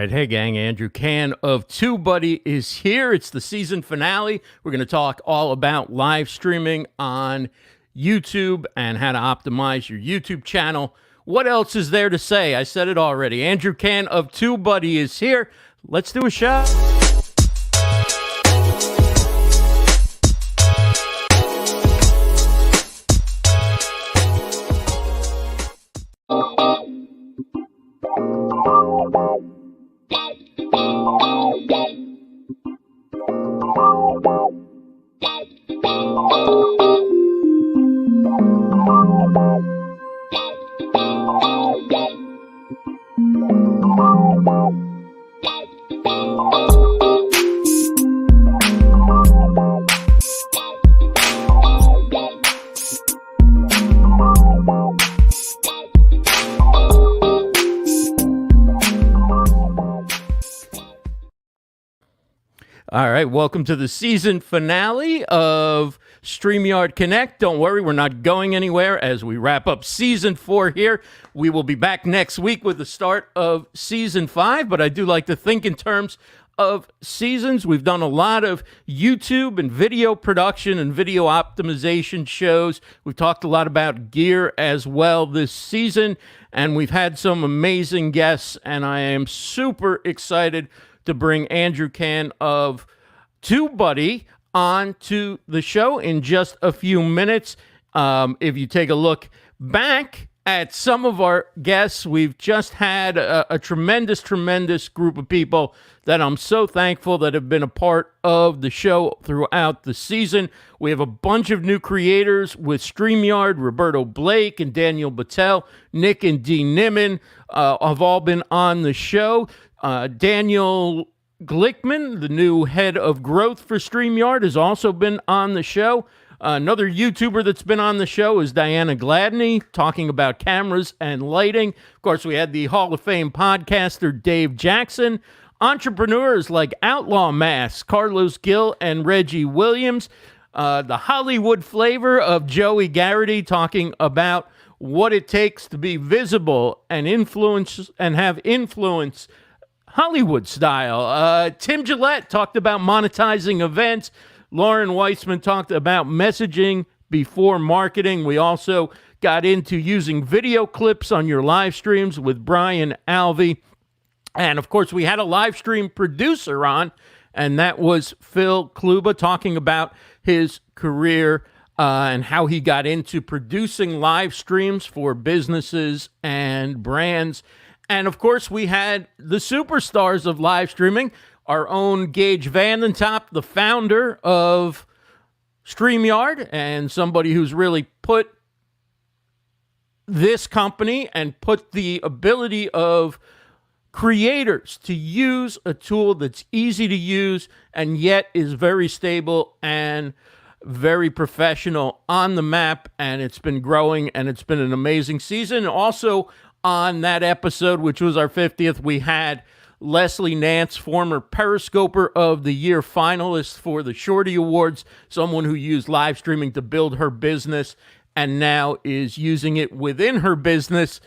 right, hey gang, Andrew Can of TubeBuddy is here. It's the season finale. We're going to talk all about live streaming on YouTube and how to optimize your YouTube channel. What else is there to say? I said it already. Andrew Can of TubeBuddy is here. Let's do a show. All right, welcome to the season finale of StreamYard Connect. Don't worry, we're not going anywhere as we wrap up season 4 here. We will be back next week with the start of season 5, but I do like to think in terms of seasons. We've done a lot of YouTube and video production and video optimization shows. We've talked a lot about gear as well this season, and we've had some amazing guests, and I am super excited to bring Andrew Can of TubeBuddy on to the show in just a few minutes. If you take a look back at some of our guests, we've just had a tremendous group of people that I'm so thankful that have been a part of the show throughout the season. We have a bunch of new creators with StreamYard. Roberto Blake and Daniel Battelle, Nick and Dee Nimmin have all been on the show. Daniel Glickman, the new head of growth for StreamYard, has also been on the show. Another YouTuber that's been on the show is Diana Gladney, talking about cameras and lighting. Of course, we had the Hall of Fame podcaster Dave Jackson, entrepreneurs like Outlaw Mass, Carlos Gill, and Reggie Williams, the Hollywood flavor of Joey Garrity, talking about what it takes to be visible and influence and have influence Hollywood style. Tim Gillette talked about monetizing events. Lauren Weissman talked about messaging before marketing. We also got into using video clips on your live streams with Brian Alvey. And of course, we had a live stream producer on, and that was Phil Kluba, talking about his career and how he got into producing live streams for businesses and brands. And of course, we had the superstars of live streaming, our own Gage Vandentop, the founder of StreamYard, and somebody who's really put this company and put the ability of creators to use a tool that's easy to use and yet is very stable and very professional on the map. And it's been growing, and it's been an amazing season. Also, on that episode, which was our 50th, we had Leslie Nance, former Periscoper of the Year finalist for the Shorty Awards, someone who used live streaming to build her business and now is using it within her business.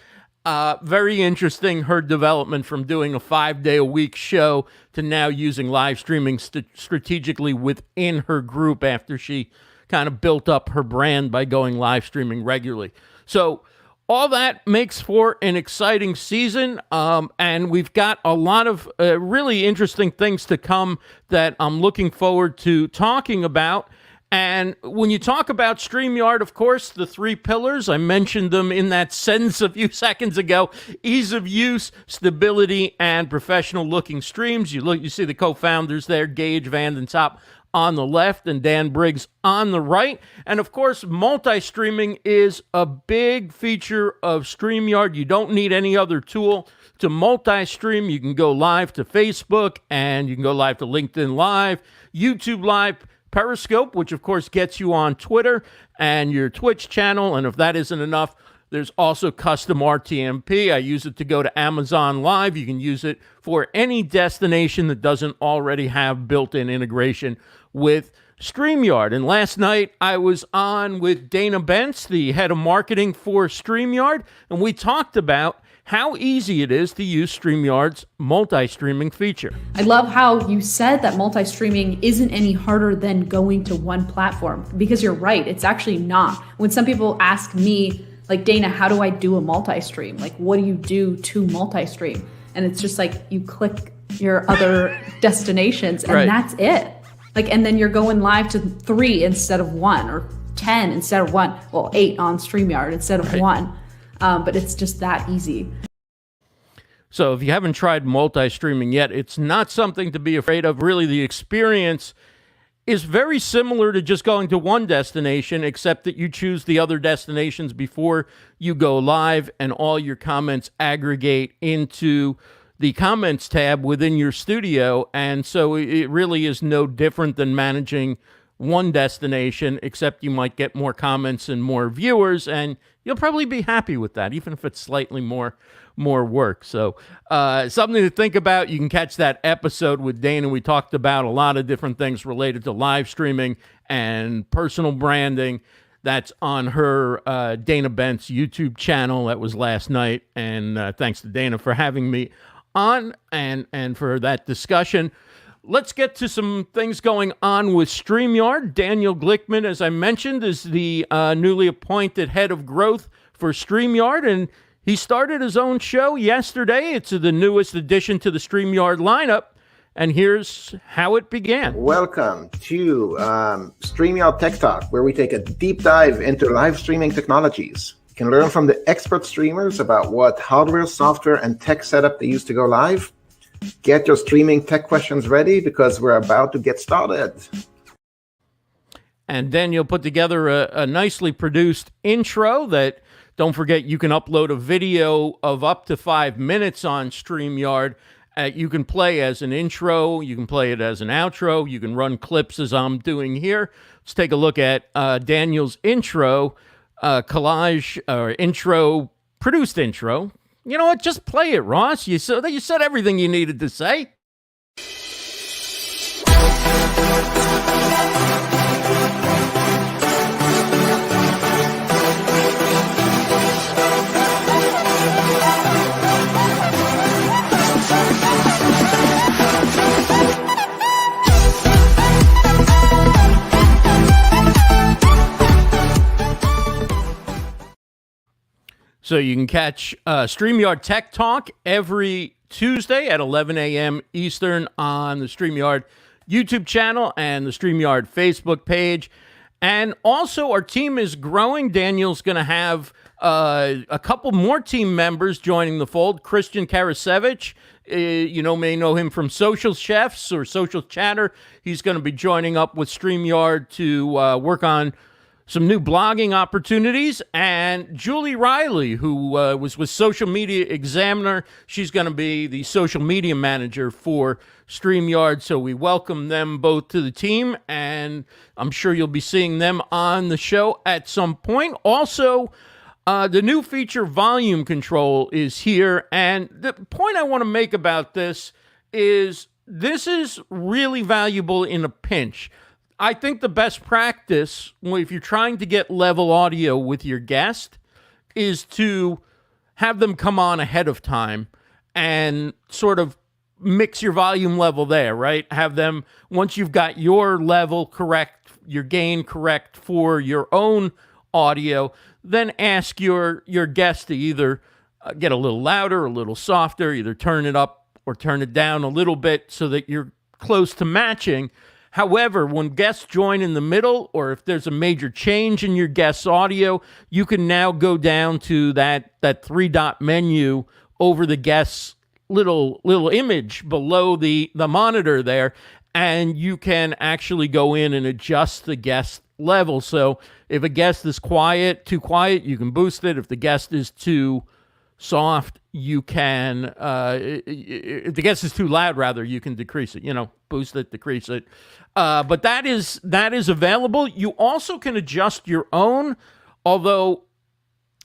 Very interesting, her development from doing a 5-day-a-week show to now using live streaming strategically within her group after she kind of built up her brand by going live streaming regularly. So all that makes for an exciting season, and we've got a lot of really interesting things to come that I'm looking forward to talking about. And when you talk about StreamYard, of course, the 3 pillars, I mentioned them in that sentence a few seconds ago: ease of use, stability, and professional-looking streams. You see the co-founders there, Gage Vandentop on the left and Dan Briggs on the right. And of course, multi-streaming is a big feature of StreamYard. You don't need any other tool to multi-stream. You can go live to Facebook, and you can go live to LinkedIn Live, YouTube Live, Periscope, which of course gets you on Twitter and your Twitch channel. And if that isn't enough, there's also custom RTMP. I use it to go to Amazon Live. You can use it for any destination that doesn't already have built-in integration with StreamYard. And last night I was on with Dana Bentz, the head of marketing for StreamYard, and we talked about how easy it is to use StreamYard's multi-streaming feature. I love how you said that multi-streaming isn't any harder than going to one platform, because you're right, it's actually not. When some people ask me, like, Dana, how do I do a multi-stream? Like, what do you do to multi-stream? And it's just like, you click your other destinations and that's it. Like, and then you're going live to 3 instead of 1, or 10 instead of 1. Well, 8 on StreamYard instead of 1. But it's just that easy. So if you haven't tried multi-streaming yet, it's not something to be afraid of. Really, the experience is very similar to just going to one destination, except that you choose the other destinations before you go live, and all your comments aggregate into the comments tab within your studio. And so it really is no different than managing one destination, except you might get more comments and more viewers, and you'll probably be happy with that, even if it's slightly more work. So something to think about. You can catch that episode with Dana. We talked about a lot of different things related to live streaming and personal branding. That's on her Dana Bentz YouTube channel. That was last night, and thanks to Dana for having me on and for that discussion. Let's get to some things going on with StreamYard. Daniel Glickman, as I mentioned, is the newly appointed head of growth for StreamYard, and he started his own show yesterday. It's the newest addition to the StreamYard lineup, and here's how it began. Welcome to StreamYard Tech Talk, where we take a deep dive into live streaming technologies. You can learn from the expert streamers about what hardware, software, and tech setup they use to go live. Get your streaming tech questions ready, because we're about to get started. And then you'll put together a nicely produced intro that, don't forget, you can upload a video of up to 5 minutes on StreamYard. You can play as an intro, you can play it as an outro, you can run clips as I'm doing here. Let's take a look at Daniel's intro, collage, or intro, produced intro. You know what? Just play it, Ross. You said everything you needed to say. So you can catch StreamYard Tech Talk every Tuesday at 11 a.m. Eastern on the StreamYard YouTube channel and the StreamYard Facebook page. And also, our team is growing. Daniel's going to have a couple more team members joining the fold. Christian Karasiewicz, may know him from Social Chefs or Social Chatter. He's going to be joining up with StreamYard to work on some new blogging opportunities. And Julie Riley, who was with Social Media Examiner, she's going to be the social media manager for StreamYard. So we welcome them both to the team, and I'm sure you'll be seeing them on the show at some point. Also, the new feature, volume control, is here. And the point I want to make about this is really valuable in a pinch. I think the best practice, if you're trying to get level audio with your guest, is to have them come on ahead of time and sort of mix your volume level there, right? Have them, once you've got your level correct, your gain correct for your own audio, then ask your guest to either get a little louder, a little softer, either turn it up or turn it down a little bit so that you're close to matching. However, when guests join in the middle, or if there's a major change in your guest's audio, you can now go down to that three-dot menu over the guest's little image below the monitor there, and you can actually go in and adjust the guest level. So if a guest is too quiet, you can boost it. If the guest is too soft, you can, if the guest is too loud, rather, you can decrease it, boost it, decrease it. But that is available. You also can adjust your own, although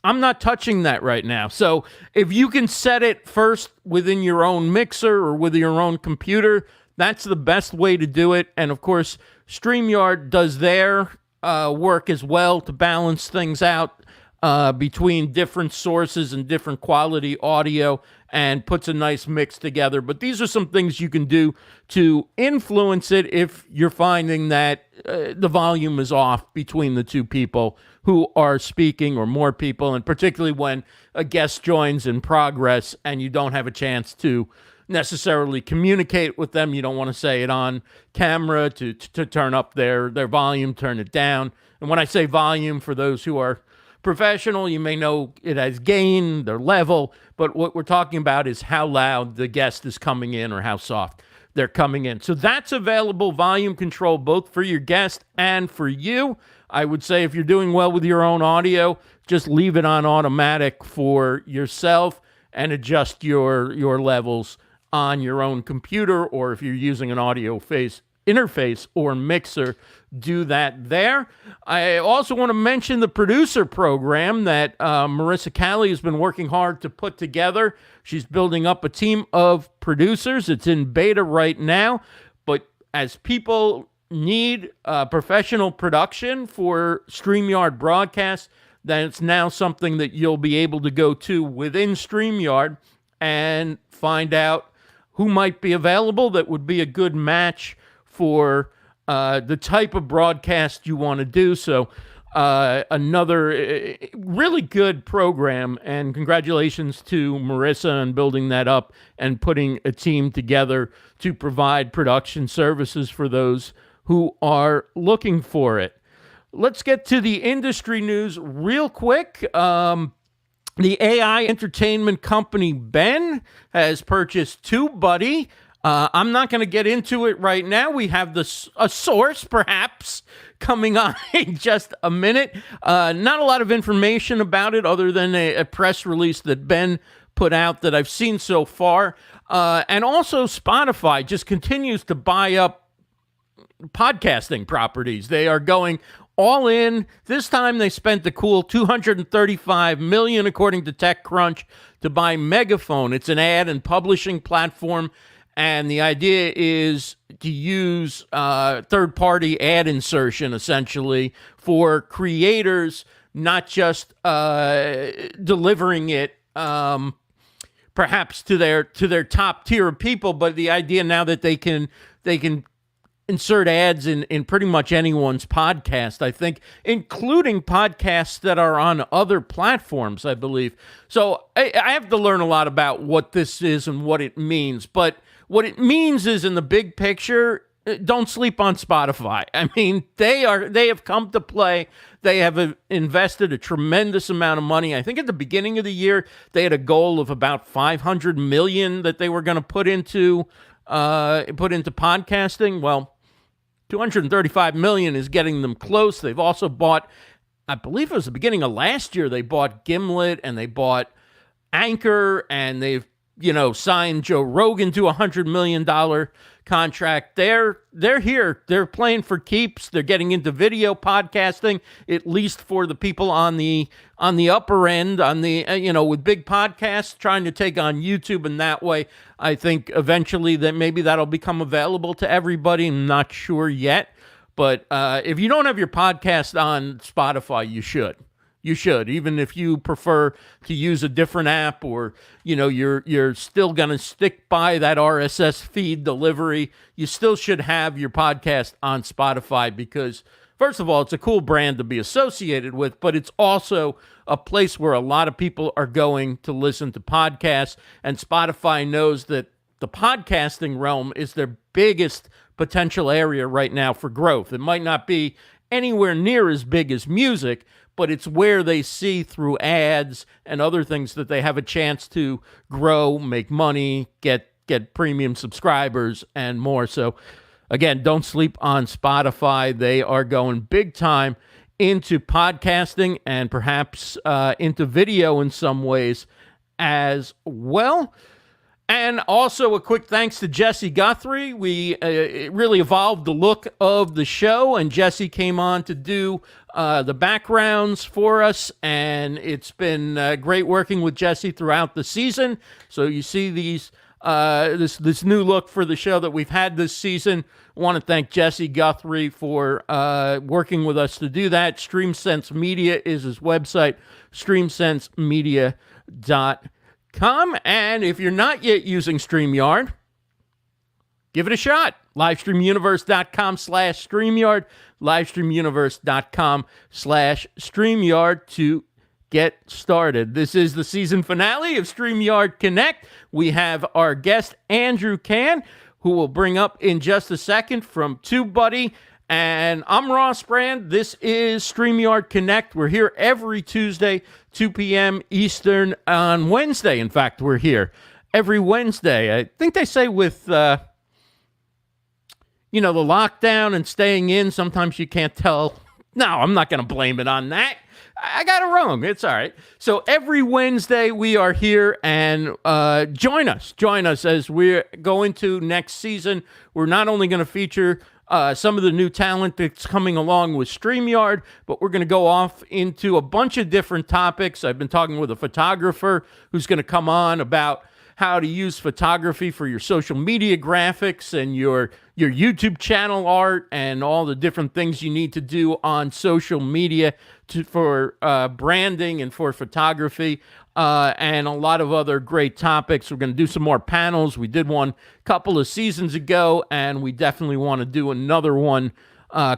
I'm not touching that right now. So if you can set it first within your own mixer or with your own computer, that's the best way to do it. And of course, StreamYard does their work as well to balance things out. between different sources and different quality audio and puts a nice mix together. But these are some things you can do to influence it if you're finding that the volume is off between the two people who are speaking, or more people, and particularly when a guest joins in progress and you don't have a chance to necessarily communicate with them. You don't want to say it on camera to turn up their volume, turn it down. And when I say volume, for those who are professional, you may know it as gain, their level, but what we're talking about is how loud the guest is coming in or how soft they're coming in. So that's available, volume control, both for your guest and for you. I would say if you're doing well with your own audio, just leave it on automatic for yourself and adjust your levels on your own computer, or if you're using an audio interface or mixer, do that there. I also want to mention the producer program that Marisa Cali has been working hard to put together. She's building up a team of producers. It's in beta right now, but as people need professional production for StreamYard broadcasts, then it's now something that you'll be able to go to within StreamYard and find out who might be available that would be a good match for the type of broadcast you want to do. So another really good program, and congratulations to Marisa on building that up and putting a team together to provide production services for those who are looking for it. Let's get to the industry news real quick. The AI entertainment company Ben has purchased TubeBuddy. I'm not going to get into it right now. We have a source, perhaps, coming on in just a minute. Not a lot of information about it other than a press release that Ben put out that I've seen so far. And also Spotify just continues to buy up podcasting properties. They are going all in. This time they spent the cool $235 million, according to TechCrunch, to buy Megaphone. It's an ad and publishing platform, and the idea is to use third-party ad insertion, essentially, for creators, not just delivering it perhaps to their top tier of people, but the idea now that they can insert ads in pretty much anyone's podcast, I think, including podcasts that are on other platforms, I believe. So I have to learn a lot about what this is and what it means. But what it means is, in the big picture, don't sleep on Spotify. I mean, they have come to play. They have invested a tremendous amount of money. I think at the beginning of the year, they had a goal of about $500 million that they were going to put into podcasting. Well, $235 million is getting them close. They've also bought, I believe it was the beginning of last year, they bought Gimlet and they bought Anchor, and they've, signed Joe Rogan to a $100 million contract. They're here. They're playing for keeps. They're getting into video podcasting, at least for the people on the upper end, on the with big podcasts, trying to take on YouTube. And that way, I think eventually that maybe that'll become available to everybody. I'm not sure yet, but if you don't have your podcast on Spotify, you should. You should, even if you prefer to use a different app, or you're still going to stick by that RSS feed delivery. You still should have your podcast on Spotify because, first of all, it's a cool brand to be associated with, but it's also a place where a lot of people are going to listen to podcasts, and Spotify knows that the podcasting realm is their biggest potential area right now for growth. It might not be anywhere near as big as music, but it's where they see through ads and other things that they have a chance to grow, make money, get premium subscribers, and more. So, again, don't sleep on Spotify. They are going big time into podcasting and perhaps into video in some ways as well. And also a quick thanks to Jesse Guthrie. We really evolved the look of the show, and Jesse came on to do the backgrounds for us, and it's been great working with Jesse throughout the season. So you see these this new look for the show that we've had this season. I want to thank Jesse Guthrie for working with us to do that. StreamSense Media is his website, streamsensemedia.com. And if you're not yet using StreamYard, give it a shot. Livestreamuniverse.com/StreamYard, livestreamuniverse.com/StreamYard to get started. This is the season finale of StreamYard Connect. We have our guest, Andrew Can, who we'll bring up in just a second from TubeBuddy. And I'm Ross Brand. This is StreamYard Connect. We're here every Tuesday, 2 p.m. Eastern. On Wednesday, in fact, we're here every Wednesday. I think they say with, the lockdown and staying in, sometimes you can't tell. No, I'm not going to blame it on that. I got it wrong. It's all right. So every Wednesday we are here, and join us as we go into next season. We're not only going to feature some of the new talent that's coming along with StreamYard, but we're going to go off into a bunch of different topics. I've been talking with a photographer who's going to come on about how to use photography for your social media graphics and your YouTube channel art and all the different things you need to do on social media for branding and for photography, and a lot of other great topics. We're going to do some more panels. We did one a couple of seasons ago, and we definitely want to do another one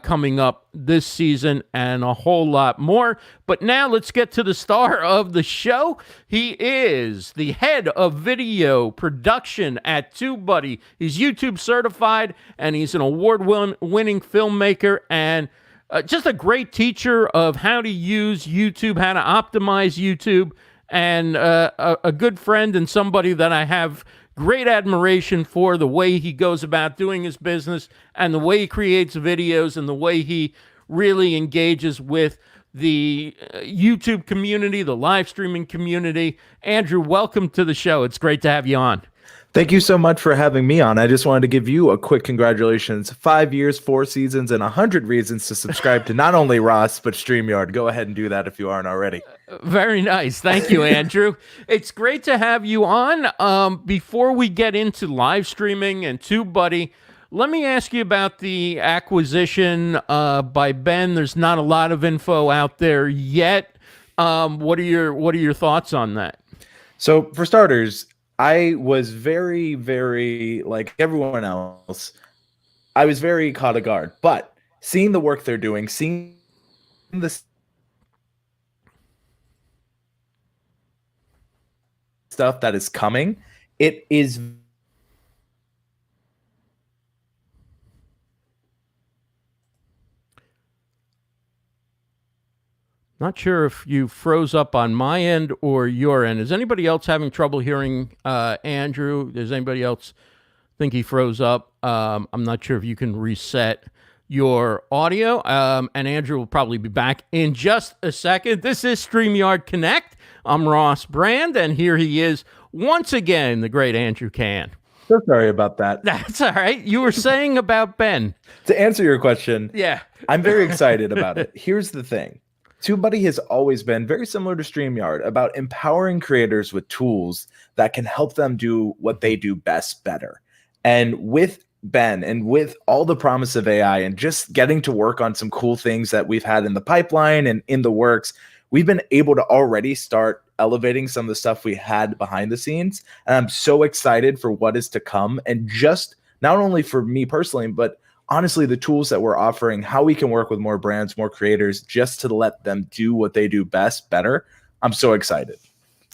coming up this season, and a whole lot more. But now let's get to the star of the show. He is the head of video production at TubeBuddy. He's YouTube certified, and he's an award-winning filmmaker and just a great teacher of how to use YouTube, how to optimize YouTube, and a good friend and somebody that I have great admiration for the way he goes about doing his business and the way he creates videos and the way he really engages with the YouTube community, the live streaming community. Andrew, welcome to the show. It's great to have you on. Thank you so much for having me on. I just wanted to give you a quick congratulations. 5 years, 4 seasons, and 100 reasons to subscribe to not only Ross, but StreamYard. Go ahead and do that if you aren't already. Very nice. Thank you, Andrew. It's great to have you on. Before we get into live streaming and TubeBuddy, let me ask you about the acquisition by Ben. There's not a lot of info out there yet. What are your thoughts on that? So for starters, I was very, very, like everyone else, I was very caught off guard. But seeing the work they're doing, seeing the stuff that is coming, it is not sure if you froze up on my end or your end. Is anybody else having trouble hearing Andrew? Does anybody else think he froze up? I'm not sure if you can reset your audio. And Andrew will probably be back in just a second. This is StreamYard Connect. I'm Ross Brand, and here he is once again, the great Andrew Can. So sorry about that. That's all right. You were saying about Ben. To answer your question, yeah, I'm very excited about it. Here's the thing. TubeBuddy has always been very similar to StreamYard about empowering creators with tools that can help them do what they do best better. And with Ben and with all the promise of AI and just getting to work on some cool things that we've had in the pipeline and in the works, we've been able to already start elevating some of the stuff we had behind the scenes. And I'm so excited for what is to come. And just not only for me personally, but honestly, the tools that we're offering, how we can work with more brands, more creators, just to let them do what they do best better. I'm so excited.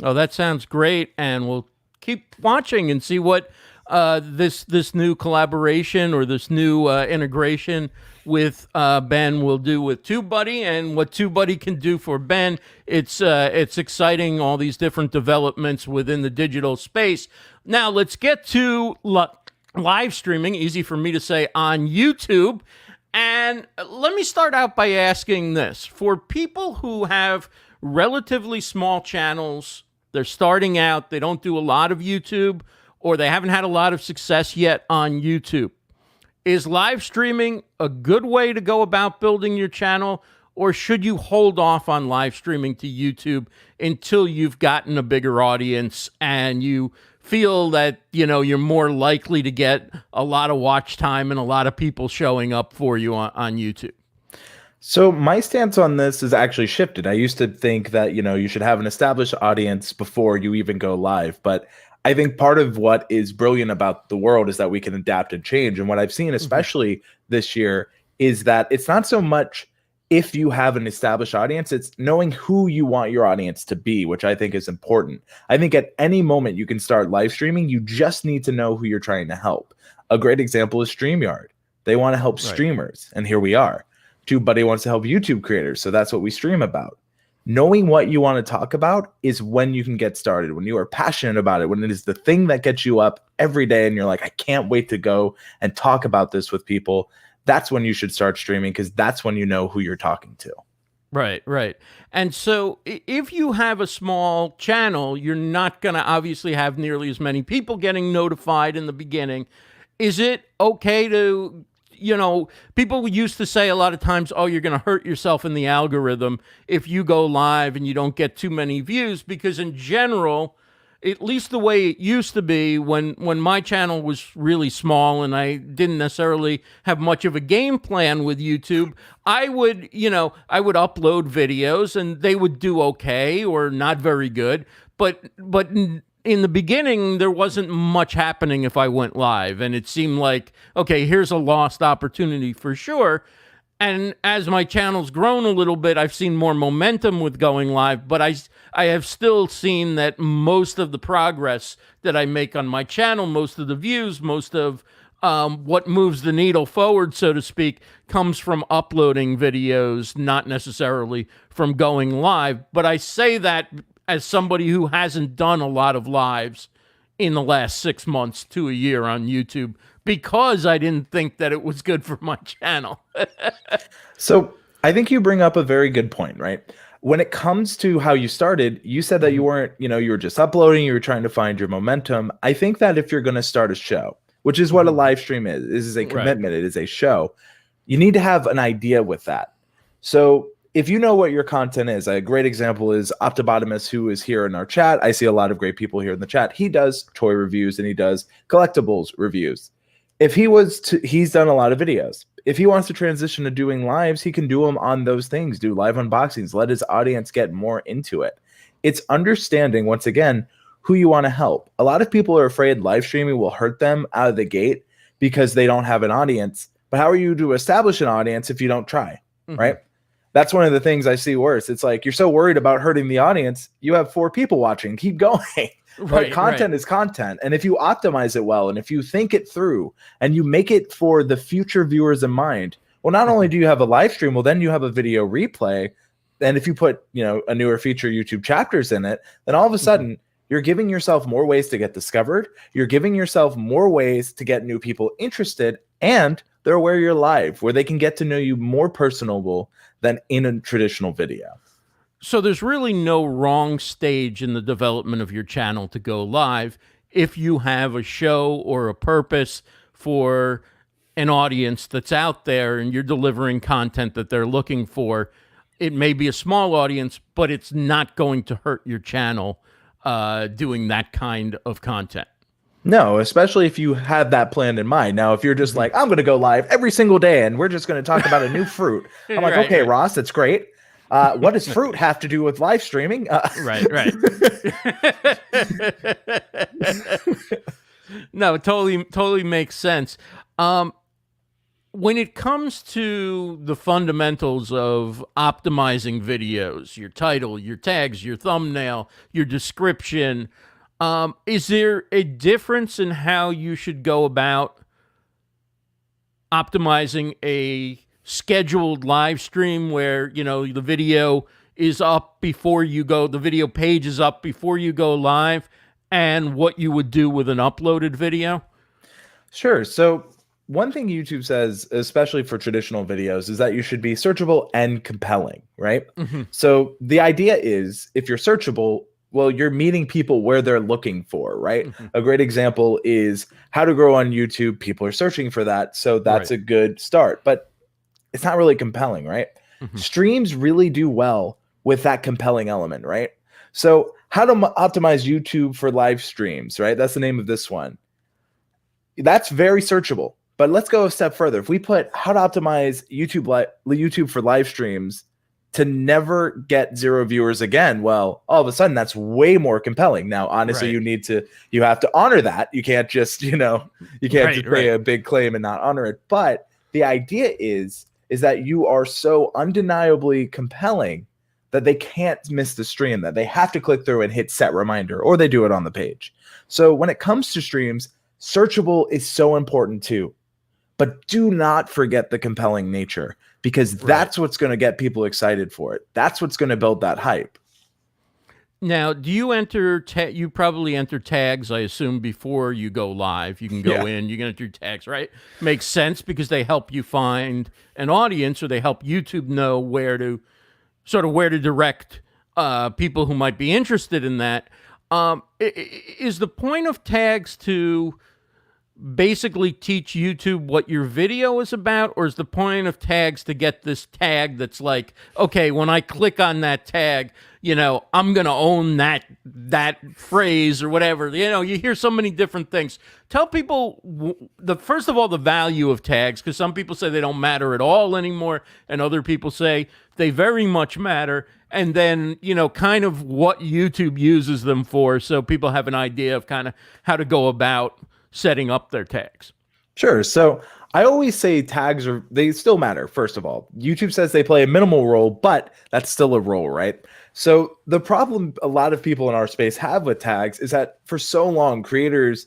Oh, that sounds great. And we'll keep watching and see what this new collaboration or this new integration with Ben will do with TubeBuddy and what TubeBuddy can do for Ben. It's exciting, all these different developments within the digital space. Now, let's get to live streaming, easy for me to say, on YouTube. And let me start out by asking this. For people who have relatively small channels, they're starting out, they don't do a lot of YouTube, or they haven't had a lot of success yet on YouTube, is live streaming a good way to go about building your channel, or should you hold off on live streaming to YouTube until you've gotten a bigger audience and you feel that, you're more likely to get a lot of watch time and a lot of people showing up for you on YouTube? So my stance on this is actually shifted. I used to think that, you should have an established audience before you even go live. But I think part of what is brilliant about the world is that we can adapt and change. And what I've seen, especially this year, is that it's not so much if you have an established audience, it's knowing who you want your audience to be, which I think is important. I think at any moment you can start live streaming. You just need to know who you're trying to help. A great example is StreamYard. They want to help streamers, and here we are. TubeBuddy wants to help YouTube creators, so that's what we stream about. Knowing what you want to talk about is when you can get started, when you are passionate about it, when it is the thing that gets you up every day and you're like, I can't wait to go and talk about this with people. That's when you should start streaming, because that's when you know who you're talking to. Right. And so if you have a small channel, you're not going to obviously have nearly as many people getting notified in the beginning. Is it okay to... people used to say a lot of times, oh, you're going to hurt yourself in the algorithm if you go live and you don't get too many views, because in general, at least the way it used to be when my channel was really small and I didn't necessarily have much of a game plan with YouTube, I would upload videos and they would do okay or not very good. But in the beginning, there wasn't much happening if I went live, and it seemed like, okay, here's a lost opportunity for sure. And as my channel's grown a little bit, I've seen more momentum with going live, but I have still seen that most of the progress that I make on my channel, most of the views, most of what moves the needle forward, so to speak, comes from uploading videos, not necessarily from going live. But I say that as somebody who hasn't done a lot of lives in the last 6 months to a year on YouTube, because I didn't think that it was good for my channel. So I think you bring up a very good point, right? When it comes to how you started, you said that you weren't, you were just uploading, you were trying to find your momentum. I think that if you're going to start a show, which is what a live stream is, this is a commitment, it is a show, you need to have an idea with that. So if you know what your content is, a great example is Optibotimus, who is here in our chat. I see a lot of great people here in the chat. He does toy reviews and he does collectibles reviews. If he was to, he's done a lot of videos. If he wants to transition to doing lives, he can do them on those things, do live unboxings, let his audience get more into it. It's understanding, once again, who you want to help. A lot of people are afraid live streaming will hurt them out of the gate because they don't have an audience. But how are you to establish an audience if you don't try, right? That's one of the things I see worse. It's like, you're so worried about hurting the audience, you have 4 people watching. Keep going. Right, content is content. And if you optimize it well, and if you think it through and you make it for the future viewers in mind, well, not only do you have a live stream, well, then you have a video replay. And if you put, a newer feature YouTube chapters in it, then all of a sudden you're giving yourself more ways to get discovered. You're giving yourself more ways to get new people interested, and they're aware you're live, where they can get to know you more personable than in a traditional video. So there's really no wrong stage in the development of your channel to go live if you have a show or a purpose for an audience that's out there and you're delivering content that they're looking for. It may be a small audience, but it's not going to hurt your channel doing that kind of content. No, especially if you have that plan in mind. Now, if you're just like, I'm going to go live every single day and we're just going to talk about a new fruit. I'm like, okay, Ross, that's great. What does fruit have to do with live streaming? Right. No, it totally makes sense. When it comes to the fundamentals of optimizing videos, your title, your tags, your thumbnail, your description, is there a difference in how you should go about optimizing a scheduled live stream where, the video is up before you go, the video page is up before you go live, and what you would do with an uploaded video? Sure. So one thing YouTube says, especially for traditional videos, is that you should be searchable and compelling, right? So the idea is, if you're searchable, well, you're meeting people where they're looking for, right? A great example is how to grow on YouTube. People are searching for that. So that's a good start, but it's not really compelling, right? Streams really do well with that compelling element, right? So how to optimize YouTube for live streams, right? That's the name of this one. That's very searchable. But let's go a step further. If we put how to optimize YouTube for live streams to never get 0 viewers again, well, all of a sudden that's way more compelling. Now, honestly, you have to honor that. You can't just, you can't just say a big claim and not honor it. But the idea is that you are so undeniably compelling that they can't miss the stream, that they have to click through and hit set reminder, or they do it on the page. So when it comes to streams, searchable is so important too. But do not forget the compelling nature, because that's what's going to get people excited for it. That's what's going to build that hype. Now, do you enter, you probably enter tags, I assume, before you go live. You can go in, you can enter tags, right? Makes sense, because they help you find an audience, or they help YouTube know where to direct people who might be interested in that. Is the point of tags to basically teach YouTube what your video is about, or is the point of tags to get this tag that's like, okay, when I click on that tag, I'm going to own that phrase or whatever. You hear so many different things. Tell people, first of all, the value of tags, because some people say they don't matter at all anymore, and other people say they very much matter. And then, kind of what YouTube uses them for, so people have an idea of kind of how to go about setting up their tags. Sure. So I always say tags they still matter. First of all, YouTube says they play a minimal role, but that's still a role, right? So the problem a lot of people in our space have with tags is that for so long, creators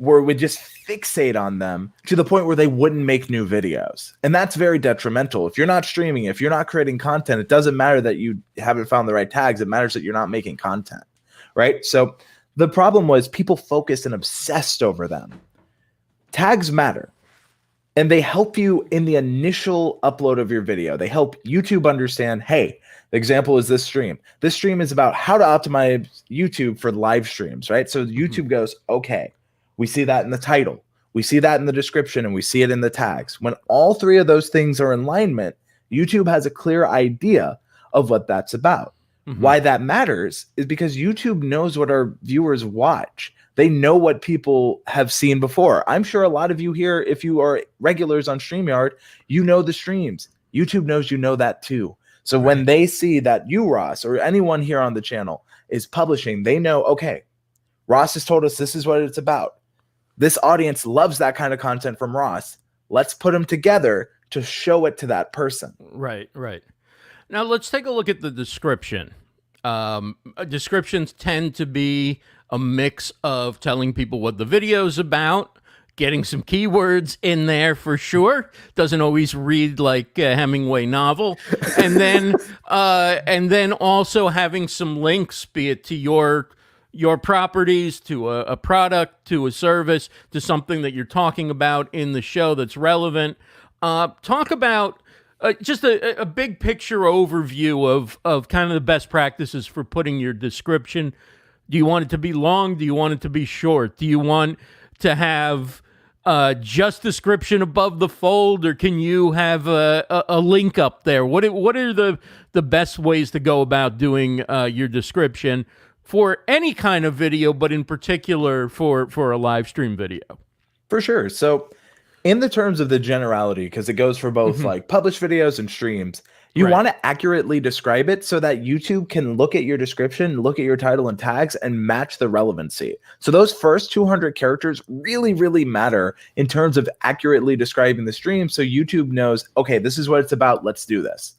would just fixate on them to the point where they wouldn't make new videos. And that's very detrimental. If you're not streaming, if you're not creating content, it doesn't matter that you haven't found the right tags. It matters that you're not making content, right? So the problem was people focused and obsessed over them. Tags matter, and they help you in the initial upload of your video. They help YouTube understand, hey, the example is this stream. This stream is about how to optimize YouTube for live streams, right? So YouTube goes, okay, we see that in the title, we see that in the description, and we see it in the tags. When all three of those things are in alignment, YouTube has a clear idea of what that's about. Why that matters is because YouTube knows what our viewers watch. They know what people have seen before. I'm sure a lot of you here, if you are regulars on StreamYard, you know the streams. YouTube knows you know that too. So when they see that you, Ross, or anyone here on the channel is publishing, they know, okay, Ross has told us this is what it's about. This audience loves that kind of content from Ross. Let's put them together to show it to that person. Right. Now let's take a look at the description. Descriptions tend to be a mix of telling people what the video's about, getting some keywords in there for sure. Doesn't always read like a Hemingway novel. And then also having some links, be it to your properties, to a product, to a service, to something that you're talking about in the show that's relevant. Talk about just a big picture overview of kind of the best practices for putting your description. Do you want it to be long? Do you want it to be short? Do you want to have just description above the fold, or can you have a link up there? What are the best ways to go about doing your description for any kind of video, but in particular for a live stream video? For sure. So in the terms of the generality, because it goes for both like published videos and streams, you want to accurately describe it so that YouTube can look at your description, look at your title and tags, and match the relevancy. So those first 200 characters really, really matter in terms of accurately describing the stream, so YouTube knows, okay, this is what it's about, let's do this.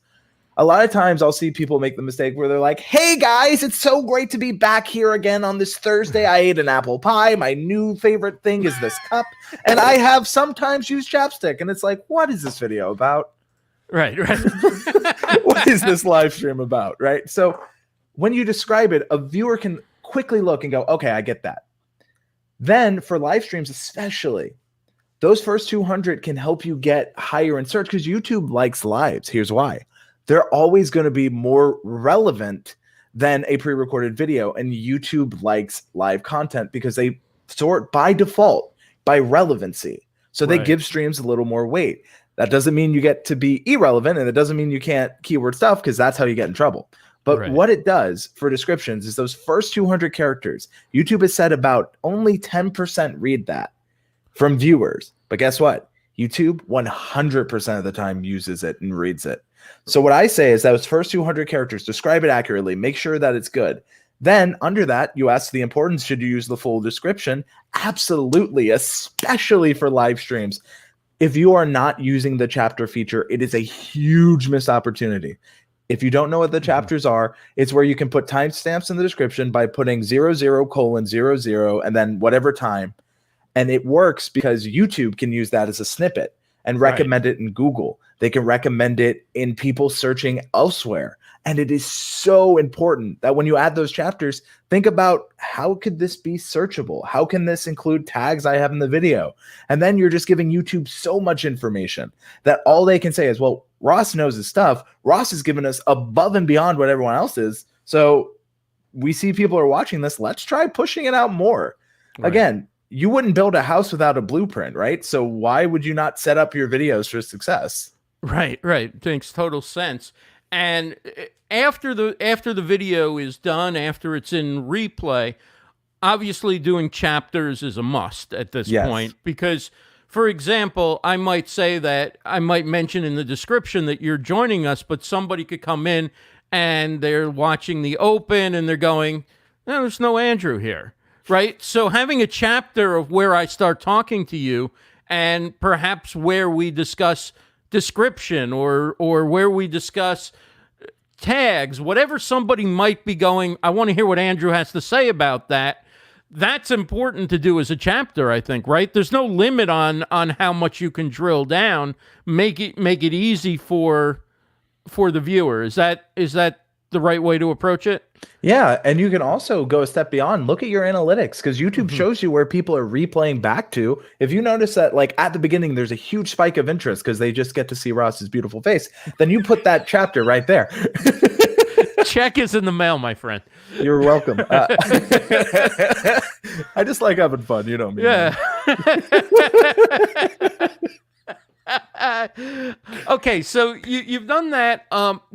A lot of times I'll see people make the mistake where they're like, hey guys, it's so great to be back here again on this Thursday. I ate an apple pie. My new favorite thing is this cup. And I have sometimes used chapstick. And it's like, what is this video about? Right. What is this live stream about? Right. So when you describe it, a viewer can quickly look and go, okay, I get that. Then for live streams, especially, those first 200 can help you get higher in search because YouTube likes lives. Here's why. They're always going to be more relevant than a pre-recorded video, and YouTube likes live content because they sort by default by relevancy. So they give streams a little more weight. That doesn't mean you get to be irrelevant, and it doesn't mean you can't keyword stuff, because that's how you get in trouble. But Right. what it does for descriptions is those first 200 characters, YouTube has said about only 10% read that from viewers. But guess what? YouTube 100% of the time uses it and reads it. So what I say is those first 200 characters, describe it accurately, make sure that it's good. Then under that, you ask the importance, should you use the full description? Absolutely, especially for live streams. If you are not using the chapter feature, it is a huge missed opportunity. If you don't know what the chapters are, it's where you can put timestamps in the description by putting 00:00 and then whatever time. And it works because YouTube can use that as a snippet and recommend it in Google. They can recommend it in people searching elsewhere. And it is so important that when you add those chapters, think about how could this be searchable? How can this include tags I have in the video? And then you're just giving YouTube so much information that all they can say is, well, Ross knows his stuff. Ross has given us above and beyond what everyone else is. So we see people are watching this. Let's try pushing it out more. Right. Again, you wouldn't build a house without a blueprint, right? So why would you not set up your videos for success? Right. Makes total sense. And after the video is done, after it's in replay, obviously doing chapters is a must at this point, because, for example, I might say that I might mention in the description that you're joining us, but somebody could come in and they're watching the open and they're going, no, there's no Andrew here, right? So having a chapter of where I start talking to you and perhaps where we discuss description or where we discuss tags, whatever somebody might be going, I want to hear what Andrew has to say about that. That's important to do as a chapter, I think, right? There's no limit on how much you can drill down. Make it easy for the viewer. Is that the right way to approach it? Yeah, and you can also go a step beyond. Look at your analytics, because YouTube shows you where people are replaying back to. If you notice that, like, at the beginning, there's a huge spike of interest because they just get to see Ross's beautiful face, then you put that chapter right there. Check is in the mail, my friend. You're welcome. I just like having fun. You know me. Yeah. Okay, so you've done that.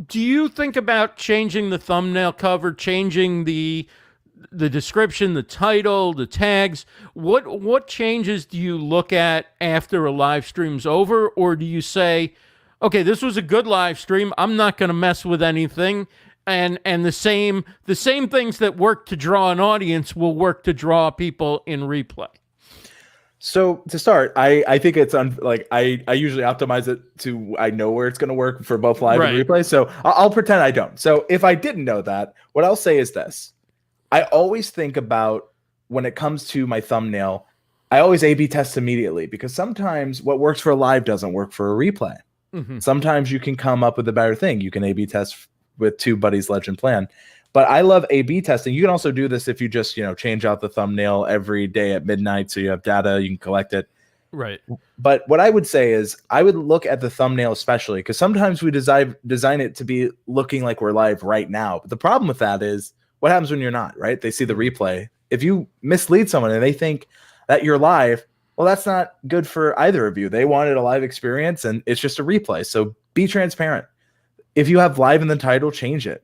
Do you think about changing the thumbnail cover, changing the description, the title, the tags? What changes do you look at after a live stream's over, or do you say, okay, this was a good live stream, I'm not going to mess with anything, and the same things that work to draw an audience will work to draw people in replay? So to start, I think it's I usually optimize it to, I know where it's going to work for both live and replay. So I'll pretend I don't. So if I didn't know that, what I'll say is this. I always think about, when it comes to my thumbnail, I always A/B test immediately, because sometimes what works for a live doesn't work for a replay. Sometimes you can come up with a better thing. You can A/B test with TubeBuddy's Legend Plan. But I love A/B testing. You can also do this if you just, change out the thumbnail every day at midnight, so you have data, you can collect it. Right. But what I would say is, I would look at the thumbnail especially, because sometimes we design it to be looking like we're live right now. But the problem with that is, what happens when you're not, right? They see the replay. If you mislead someone and they think that you're live, well, that's not good for either of you. They wanted a live experience, and it's just a replay. So be transparent. If you have live in the title, change it.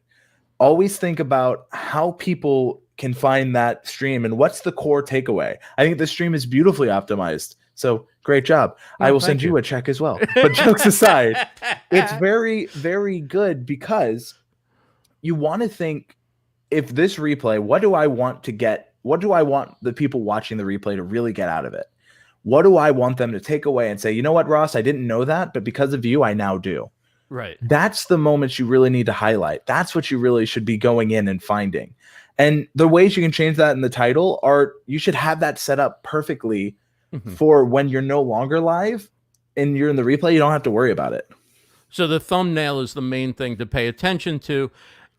Always think about how people can find that stream and what's the core takeaway. I think the stream is beautifully optimized. So great job. I will send you a check as well. But jokes aside, it's very, very good, because you want to think, if this replay, what do I want the people watching the replay to really get out of it? What do I want them to take away and say, you know what, Ross, I didn't know that, but because of you, I now do. Right. That's the moments you really need to highlight. That's what you really should be going in and finding. And the ways you can change that in the title are, you should have that set up perfectly for when you're no longer live and you're in the replay, you don't have to worry about it. So the thumbnail is the main thing to pay attention to.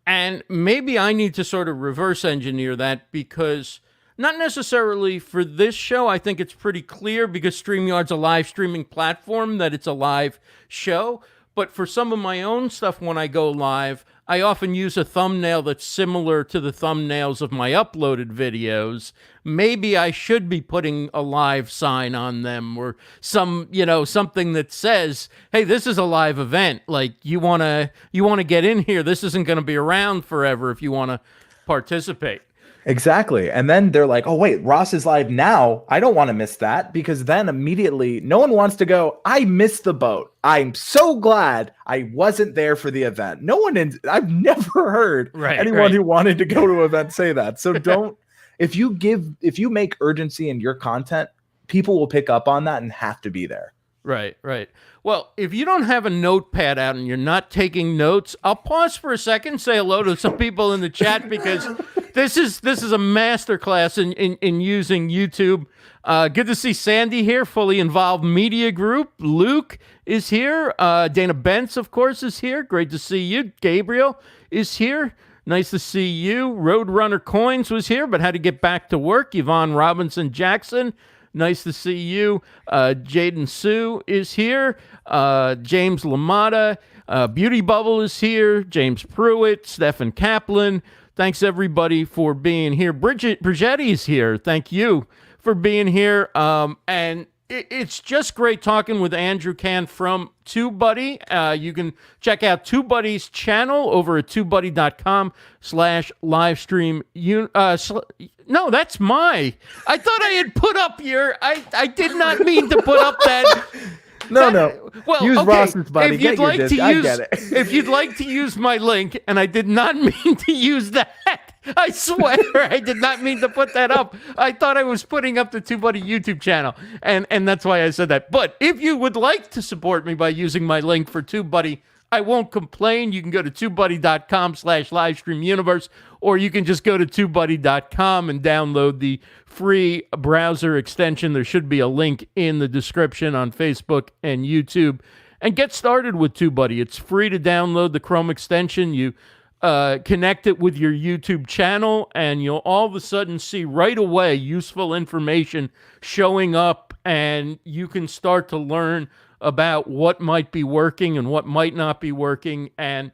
And maybe I need to sort of reverse engineer that, because not necessarily for this show. I think it's pretty clear, because StreamYard's a live streaming platform, that it's a live show. But for some of my own stuff, when I go live, I often use a thumbnail that's similar to the thumbnails of my uploaded videos. Maybe I should be putting a live sign on them or some, something that says, hey, this is a live event. Like you want to get in here. This isn't going to be around forever if you want to participate. Exactly. And then they're like, oh, wait, Ross is live now. I don't want to miss that, because then immediately no one wants to go, I missed the boat. I'm so glad I wasn't there for the event. I've never heard anyone who wanted to go to an event say that. So don't, if you make urgency in your content, people will pick up on that and have to be there. Right. Well, if you don't have a notepad out and you're not taking notes, I'll pause for a second, say hello to some people in the chat, because this is a masterclass in using YouTube. Good to see Sandy here, Fully Involved Media Group. Luke is here. Dana Bentz, of course, is here. Great to see you. Gabriel is here. Nice to see you. Roadrunner Coins was here, but had to get back to work. Yvonne Robinson Jackson. Nice to see you. Jaden Sue is here. James Lamada. Beauty Bubble is here. James Pruitt. Stephen Kaplan. Thanks, everybody, for being here. Bridget Brigetti is here. Thank you for being here. And it's just great talking with Andrew Can from TubeBuddy. You can check out TubeBuddy's channel over at tubebuddy.com/livestream. No, that's I thought I had put up I did not mean to put up that. No. Well, use okay. Ross's buddy. If you'd like to I use, get it. if you'd like to use my link, and I did not mean to use that. I swear I did not mean to put that up. I thought I was putting up the TubeBuddy YouTube channel, and that's why I said that. But if you would like to support me by using my link for TubeBuddy, I won't complain. You can go to tubebuddy.com/livestreamuniverse, or you can just go to tubebuddy.com and download the free browser extension. There should be a link in the description on Facebook and YouTube. And get started with TubeBuddy. It's free to download the Chrome extension. You connect it with your YouTube channel, and you'll all of a sudden see right away useful information showing up, and you can start to learn about what might be working and what might not be working. And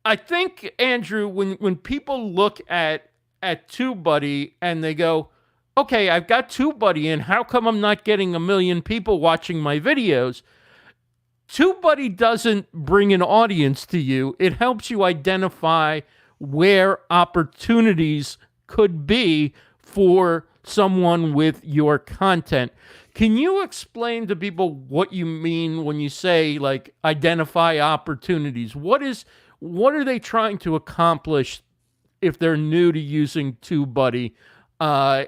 I think, Andrew, when people look at TubeBuddy and they go, okay, I've got TubeBuddy in, how come I'm not getting 1 million people watching my videos? TubeBuddy doesn't bring an audience to you. It helps you identify where opportunities could be for someone with your content. Can you explain to people what you mean when you say, like, identify opportunities? What are they trying to accomplish if they're new to using TubeBuddy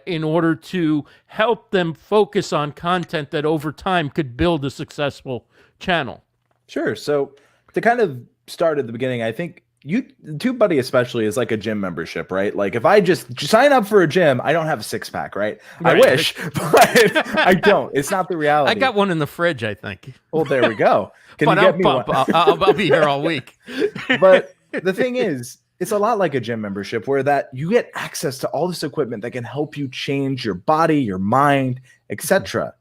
in order to help them focus on content that over time could build a successful channel? Sure. So to kind of start at the beginning, I think TubeBuddy especially is like a gym membership, right? Like if I just sign up for a gym, I don't have a 6-pack, right? I wish, but I don't. It's not the reality. I got one in the fridge, I think. Well, there we go. Can but you get me one? I'll be here all week. But the thing is, it's a lot like a gym membership where that you get access to all this equipment that can help you change your body, your mind, etc.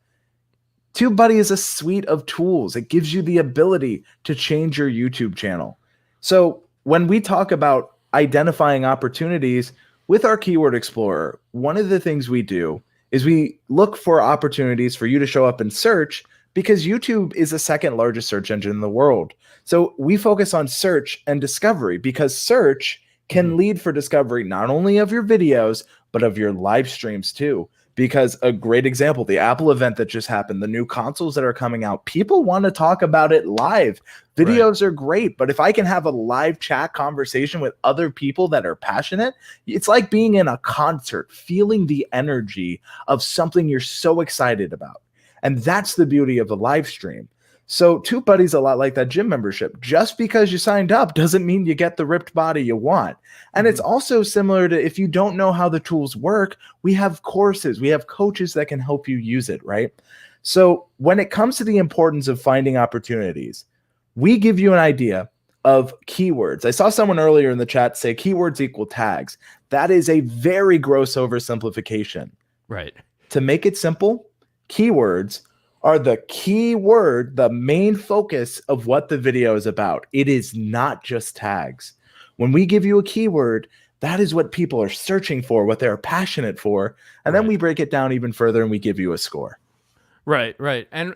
TubeBuddy is a suite of tools. It gives you the ability to change your YouTube channel. So when we talk about identifying opportunities with our Keyword Explorer, one of the things we do is we look for opportunities for you to show up in search, because YouTube is the second largest search engine in the world. So we focus on search and discovery, because search can lead for discovery not only of your videos, but of your live streams too. Because a great example, the Apple event that just happened, the new consoles that are coming out, people want to talk about it live. Videos are great, but if I can have a live chat conversation with other people that are passionate, it's like being in a concert, feeling the energy of something you're so excited about. And that's the beauty of the live stream. So TubeBuddy's a lot like that gym membership. Just because you signed up doesn't mean you get the ripped body you want. And it's also similar to, if you don't know how the tools work, we have courses, we have coaches that can help you use it, right? So when it comes to the importance of finding opportunities, we give you an idea of keywords. I saw someone earlier in the chat say keywords equal tags. That is a very gross oversimplification. Right. To make it simple, keywords are the key word, the main focus of what the video is about. It is not just tags. When we give you a keyword, that is what people are searching for, what they're passionate for. And then we break it down even further and we give you a score. Right, right. And